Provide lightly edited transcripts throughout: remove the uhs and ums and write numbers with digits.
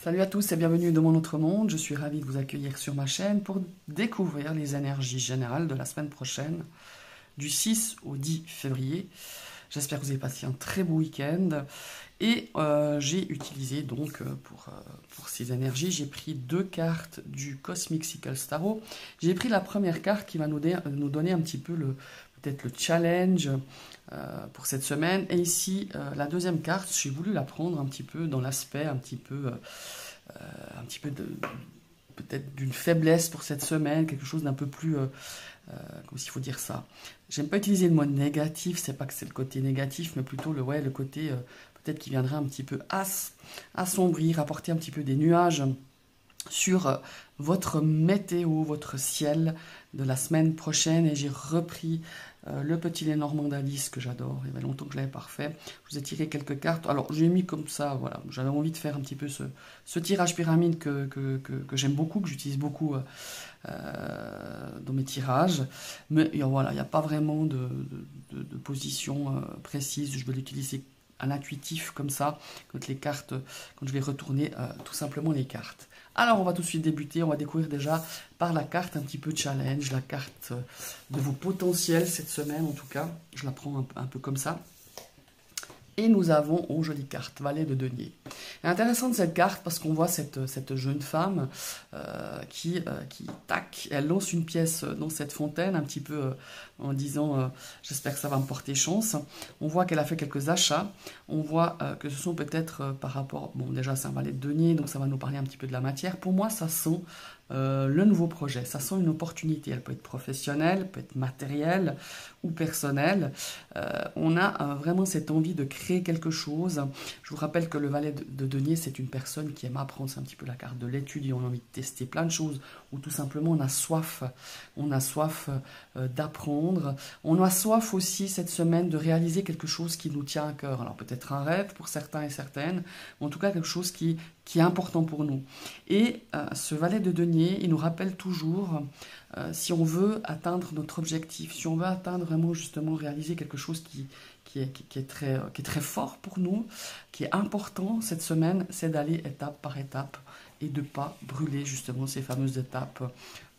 Salut à tous et bienvenue dans mon autre monde. Je suis ravi de vous accueillir sur ma chaîne pour découvrir les énergies générales de la semaine prochaine, du 6 au 10 février. J'espère que vous avez passé un très beau week-end. Et j'ai utilisé donc pour ces énergies, j'ai pris deux cartes du Cosmic Cycle Tarot. J'ai pris la première carte qui va nous donner un petit peu peut-être le challenge pour cette semaine. Et ici, la deuxième carte, j'ai voulu la prendre un petit peu dans l'aspect un petit peu peut-être d'une faiblesse pour cette semaine, quelque chose d'un peu plus, comment il faut dire ça. J'aime pas utiliser le mot négatif, c'est pas que c'est le côté négatif, mais plutôt le côté peut-être qui viendrait un petit peu assombrir, apporter un petit peu des nuages sur votre météo, votre ciel de la semaine prochaine. Et j'ai repris le petit Lénormand d'Alice que j'adore. Il y avait longtemps que je l'avais pas refait. Je vous ai tiré quelques cartes. Alors j'ai mis comme ça, voilà. J'avais envie de faire un petit peu ce tirage pyramide que j'aime beaucoup, que j'utilise beaucoup dans mes tirages. Mais voilà, il n'y a pas vraiment de position précise. Je vais l'utiliser à l'intuitif comme ça, quand je vais retourner tout simplement les cartes. Alors on va tout de suite débuter, on va découvrir déjà par la carte un petit peu challenge, la carte de vos potentiels cette semaine en tout cas, je la prends un peu comme ça. Et nous avons, oh jolie carte, Valet de denier. C'est intéressant cette carte parce qu'on voit cette jeune femme qui tac, elle lance une pièce dans cette fontaine, un petit peu en disant j'espère que ça va me porter chance. On voit qu'elle a fait quelques achats, on voit que ce sont peut-être par rapport, bon déjà c'est un Valet de denier, donc ça va nous parler un petit peu de la matière. Pour moi ça sent le nouveau projet, ça sent une opportunité, elle peut être professionnelle, peut être matérielle ou personnelle. On a vraiment cette envie de créer quelque chose. Je vous rappelle que le Valet de denier, c'est une personne qui aime apprendre, c'est un petit peu la carte de l'étude, et on a envie de tester plein de choses, ou tout simplement on a soif d'apprendre. On a soif aussi cette semaine de réaliser quelque chose qui nous tient à cœur. Alors peut-être un rêve pour certains et certaines, mais en tout cas quelque chose qui est important pour nous. Et ce Valet de denier, il nous rappelle toujours, si on veut atteindre notre objectif, si on veut atteindre vraiment justement réaliser quelque chose qui est très fort pour nous, qui est important cette semaine, c'est d'aller étape par étape et de ne pas brûler justement ces fameuses étapes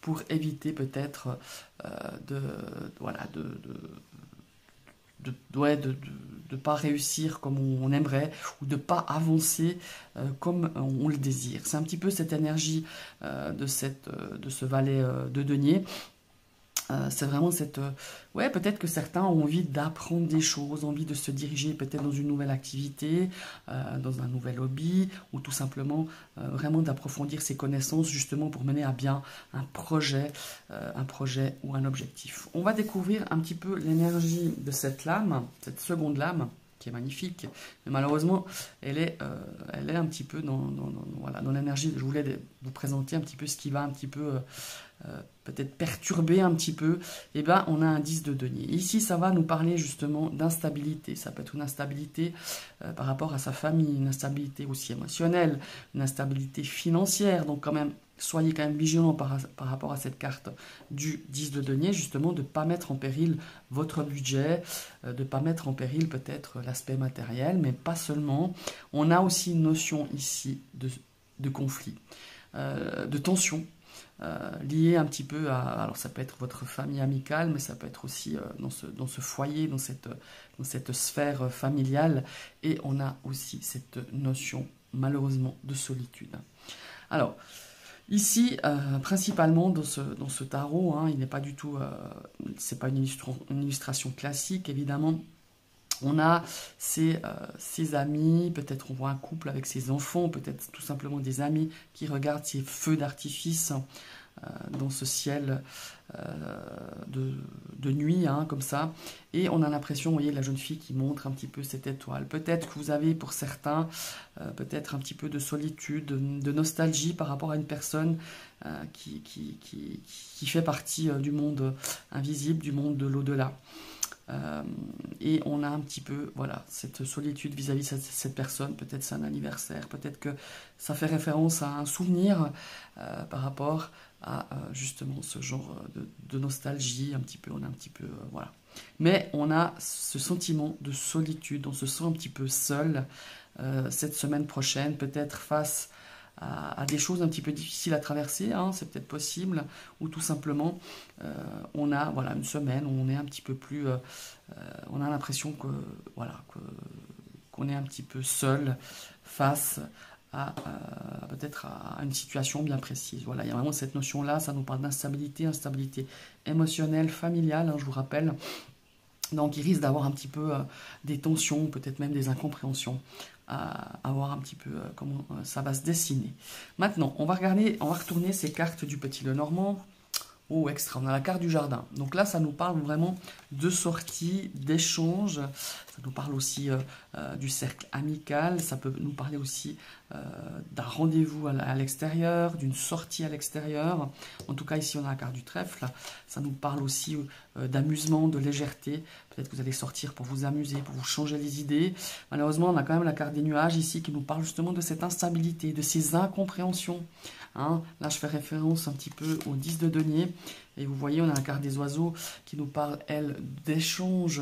pour éviter peut-être de ne pas réussir comme on aimerait ou de ne pas avancer comme on le désire. C'est un petit peu cette énergie de ce Valet de denier. C'est vraiment cette... ouais, peut-être que certains ont envie d'apprendre des choses, envie de se diriger peut-être dans une nouvelle activité, dans un nouvel hobby, ou tout simplement vraiment d'approfondir ses connaissances justement pour mener à bien un projet ou un objectif. On va découvrir un petit peu l'énergie de cette lame, cette seconde lame, qui est magnifique, mais malheureusement, elle est un petit peu dans l'énergie. Je voulais vous présenter un petit peu ce qui va un petit peu... peut-être perturber un petit peu, et ben on a un 10 de denier. Ici, ça va nous parler justement d'instabilité. Ça peut être une instabilité par rapport à sa famille, une instabilité aussi émotionnelle, une instabilité financière. Donc quand même, soyez quand même vigilants par rapport à cette carte du 10 de denier, justement de ne pas mettre en péril votre budget, de ne pas mettre en péril peut-être l'aspect matériel, mais pas seulement. On a aussi une notion ici de conflit, de tension, lié un petit peu à, alors ça peut être votre famille amicale, mais ça peut être aussi dans ce foyer, dans cette sphère familiale, et on a aussi cette notion malheureusement de solitude. Alors ici, principalement dans ce tarot, hein, il n'est pas du tout, c'est pas une illustration classique évidemment. On a ses amis, peut-être on voit un couple avec ses enfants, peut-être tout simplement des amis qui regardent ces feux d'artifice dans ce ciel de nuit, hein, comme ça. Et on a l'impression, vous voyez, la jeune fille qui montre un petit peu cette étoile. Peut-être que vous avez pour certains, peut-être un petit peu de solitude, de nostalgie par rapport à une personne qui fait partie du monde invisible, du monde de l'au-delà. Et on a un petit peu, voilà, cette solitude vis-à-vis de cette personne. Peut-être c'est un anniversaire, peut-être que ça fait référence à un souvenir par rapport à justement ce genre de nostalgie, un petit peu, on a un petit peu, voilà. Mais on a ce sentiment de solitude, on se sent un petit peu seul cette semaine prochaine, peut-être face à des choses un petit peu difficiles à traverser, hein, c'est peut-être possible, ou tout simplement on a voilà, une semaine où on est un petit peu plus, on a l'impression que voilà qu'on est un petit peu seul face à peut-être à une situation bien précise. Voilà, il y a vraiment cette notion-là, ça nous parle d'instabilité, instabilité émotionnelle, familiale, hein, je vous rappelle. Donc il risque d'avoir un petit peu des tensions, peut-être même des incompréhensions, à voir un petit peu comment ça va se dessiner. Maintenant, on va retourner ces cartes du Petit Lenormand. Oh, extra, on a la carte du jardin. Donc là, ça nous parle vraiment de sortie, d'échange. Ça nous parle aussi du cercle amical. Ça peut nous parler aussi d'un rendez-vous à l'extérieur, d'une sortie à l'extérieur. En tout cas, ici, on a la carte du trèfle. Ça nous parle aussi d'amusement, de légèreté. Peut-être que vous allez sortir pour vous amuser, pour vous changer les idées. Malheureusement, on a quand même la carte des nuages ici qui nous parle justement de cette instabilité, de ces incompréhensions. Hein, là, je fais référence un petit peu au 10 de denier. Et vous voyez, on a la carte des oiseaux qui nous parle, elle, d'échange,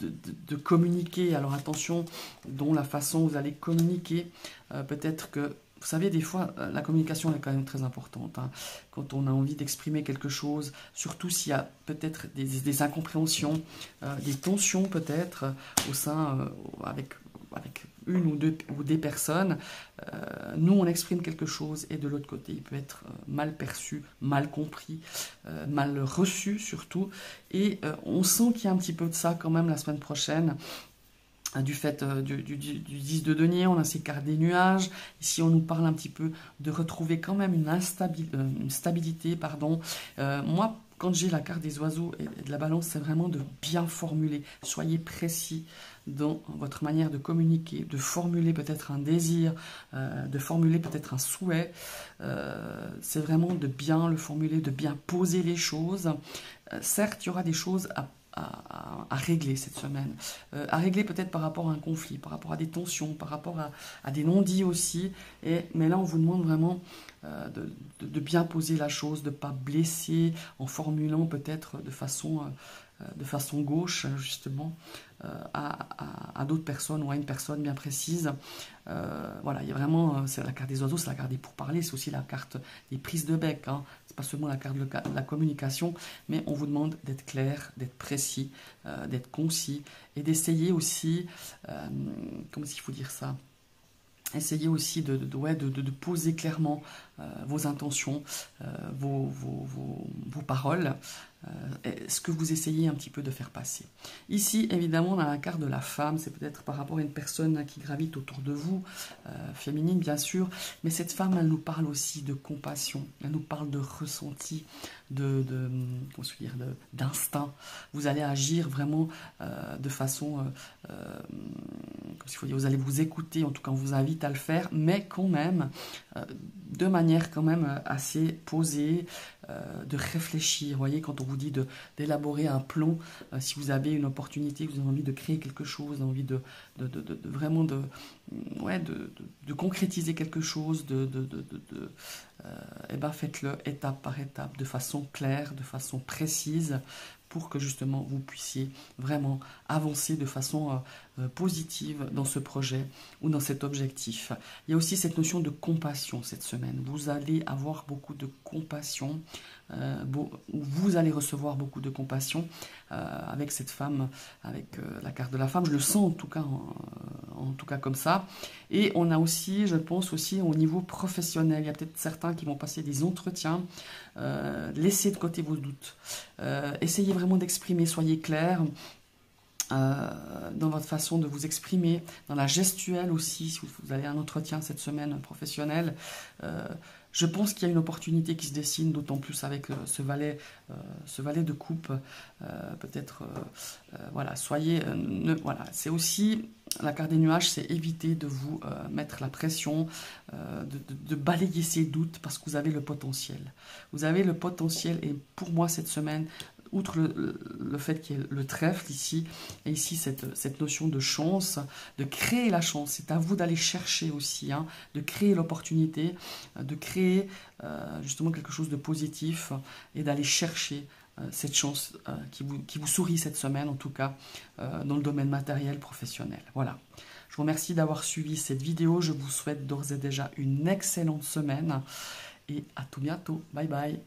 de communiquer. Alors attention, dont la façon où vous allez communiquer. Peut-être que, vous savez, des fois, la communication est quand même très importante. Hein, quand on a envie d'exprimer quelque chose, surtout s'il y a peut-être des incompréhensions, des tensions peut-être au sein, avec une ou des personnes, nous on exprime quelque chose et de l'autre côté il peut être mal perçu, mal compris, mal reçu surtout, et on sent qu'il y a un petit peu de ça quand même la semaine prochaine. Du fait du 10 de denier, on a ces cartes des nuages. Ici, on nous parle un petit peu de retrouver quand même une stabilité. Pardon. Moi, quand j'ai la carte des oiseaux et de la balance, c'est vraiment de bien formuler. Soyez précis dans votre manière de communiquer, de formuler peut-être un désir, de formuler peut-être un souhait. C'est vraiment de bien le formuler, de bien poser les choses. Certes, il y aura des choses à régler cette semaine, à régler peut-être par rapport à un conflit, par rapport à des tensions, par rapport à des non-dits aussi, mais là on vous demande vraiment de bien poser la chose, de ne pas blesser en formulant peut-être de façon gauche justement à d'autres personnes ou à une personne bien précise. Voilà, il y a vraiment, c'est la carte des oiseaux, c'est la carte des pourparlers, c'est aussi la carte des prises de bec, hein. C'est pas seulement la carte de la communication, mais on vous demande d'être clair, d'être précis, d'être concis et d'essayer aussi, comment est-ce qu'il faut dire ça? Essayez aussi de poser clairement vos intentions, vos paroles, ce que vous essayez un petit peu de faire passer. Ici, évidemment, on a la carte de la femme, c'est peut-être par rapport à une personne qui gravite autour de vous, féminine bien sûr, mais cette femme, elle nous parle aussi de compassion, elle nous parle de ressenti, d'instinct. Vous allez agir vraiment de façon, vous allez vous écouter, en tout cas on vous invite à le faire, mais quand même de manière quand même assez posée, de réfléchir. Vous voyez, quand on vous dit d'élaborer un plan, si vous avez une opportunité, vous avez envie de créer quelque chose, vous avez envie vraiment de concrétiser quelque chose, et ben faites-le étape par étape, de façon claire, de façon précise, pour que justement vous puissiez vraiment avancer de façon positive dans ce projet ou dans cet objectif. Il y a aussi cette notion de compassion cette semaine. Vous allez avoir beaucoup de compassion, vous allez recevoir beaucoup de compassion avec cette femme, avec la carte de la femme. Je le sens en tout cas comme ça. Et on a aussi, je pense aussi au niveau professionnel, il y a peut-être certains qui vont passer des entretiens. Laissez de côté vos doutes. Essayez vraiment d'exprimer, soyez clair dans votre façon de vous exprimer, dans la gestuelle aussi, si vous avez un entretien cette semaine professionnel. Je pense qu'il y a une opportunité qui se dessine, d'autant plus avec ce valet de coupe. Peut-être, voilà, voilà, c'est aussi la carte des nuages, c'est éviter de vous mettre la pression, de balayer ces doutes, parce que vous avez le potentiel. Vous avez le potentiel, et pour moi cette semaine, outre le fait qu'il y ait le trèfle ici, et ici cette notion de chance, de créer la chance, c'est à vous d'aller chercher aussi, hein, de créer l'opportunité, de créer justement quelque chose de positif, et d'aller chercher cette chance qui vous sourit cette semaine, en tout cas dans le domaine matériel, professionnel. Voilà. Je vous remercie d'avoir suivi cette vidéo. Je vous souhaite d'ores et déjà une excellente semaine et à tout bientôt. Bye bye.